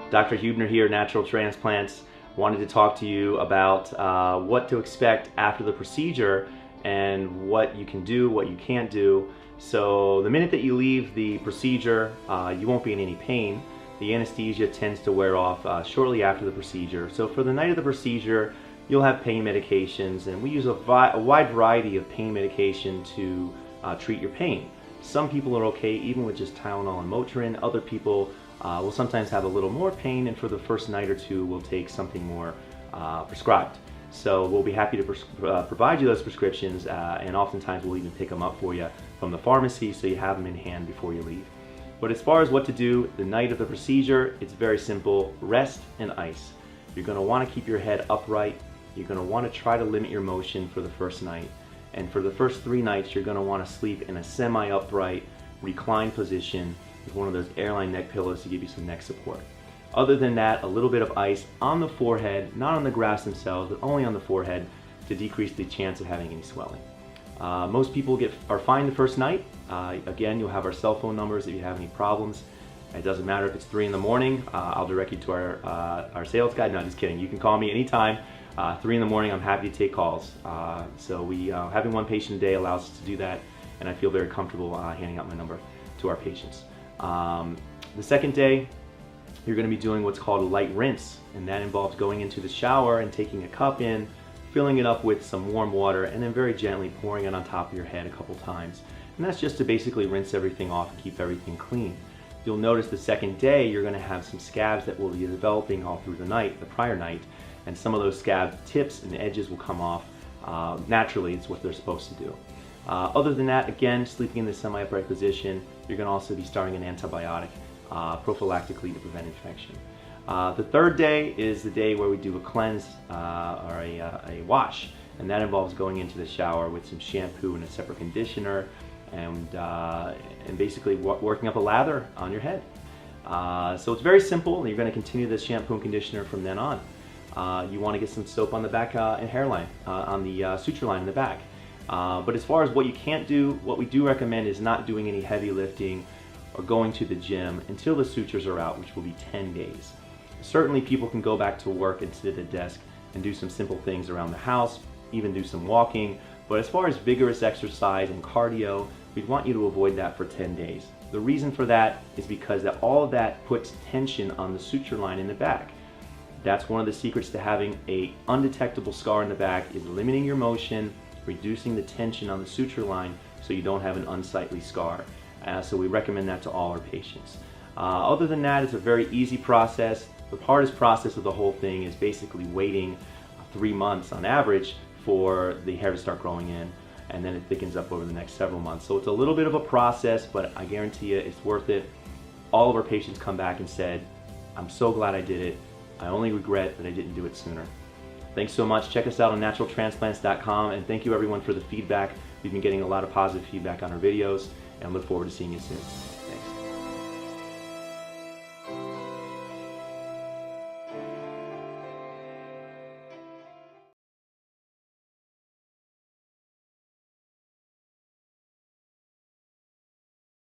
Dr. Huebner here, Natural Transplants. Wanted to talk to you about what to expect after the procedure and what you can do, what you can't do. So the minute that you leave the procedure, you won't be in any pain. The anesthesia tends to wear off shortly after the procedure. So for the night of the procedure, you'll have pain medications, and we use a wide variety of pain medication to treat your pain. Some people are okay even with just Tylenol and Motrin. Other people will sometimes have a little more pain, and for the first night or two we'll take something more prescribed. So we'll be happy to provide you those prescriptions, and oftentimes we'll even pick them up for you from the pharmacy so you have them in hand before you leave. But as far as what to do the night of the procedure, it's very simple: rest and ice. You're going to want to keep your head upright. You're going to want to try to limit your motion for the first night. And for the first 3 nights, you're going to want to sleep in a semi-upright, reclined position with one of those airline neck pillows to give you some neck support. Other than that, a little bit of ice on the forehead, not on the grafts themselves, but only on the forehead to decrease the chance of having any swelling. Most people are fine the first night. Again, you'll have our cell phone numbers if you have any problems. It doesn't matter if it's 3 in the morning. I'll direct you to our sales guy. No, just kidding. You can call me anytime. 3 in the morning, I'm happy to take calls. So having one patient a day allows us to do that, and I feel very comfortable handing out my number to our patients. The second day, you're going to be doing what's called a light rinse, and that involves going into the shower and taking a cup in, filling it up with some warm water, and then very gently pouring it on top of your head a couple times. And that's just to basically rinse everything off and keep everything clean. You'll notice the second day you're going to have some scabs that will be developing all through the night, the prior night, and some of those scab tips and edges will come off naturally. It's what they're supposed to do. Other than that, again, sleeping in the semi-upright position, you're going to also be starting an antibiotic prophylactically to prevent infection. The third day is the day where we do a cleanse or a wash, and that involves going into the shower with some shampoo and a separate conditioner, and basically working up a lather on your head. So it's very simple. You're going to continue this shampoo and conditioner from then on. You want to get some soap on the back and hairline, on the suture line in the back. But as far as what you can't do, what we do recommend is not doing any heavy lifting or going to the gym until the sutures are out, which will be 10 days. Certainly people can go back to work and sit at a desk and do some simple things around the house, even do some walking. But as far as vigorous exercise and cardio, we'd want you to avoid that for 10 days. The reason for that is because all of that puts tension on the suture line in the back. That's one of the secrets to having an undetectable scar in the back, is limiting your motion, reducing the tension on the suture line so you don't have an unsightly scar. So we recommend that to all our patients. Other than that, it's a very easy process. The hardest process of the whole thing is basically waiting 3 months on average for the hair to start growing in, and then it thickens up over the next several months. So it's a little bit of a process, but I guarantee you it's worth it. All of our patients come back and said, "I'm so glad I did it. I only regret that I didn't do it sooner." Thanks so much. Check us out on naturaltransplants.com, and thank you everyone for the feedback. We've been getting a lot of positive feedback on our videos, and look forward to seeing you soon.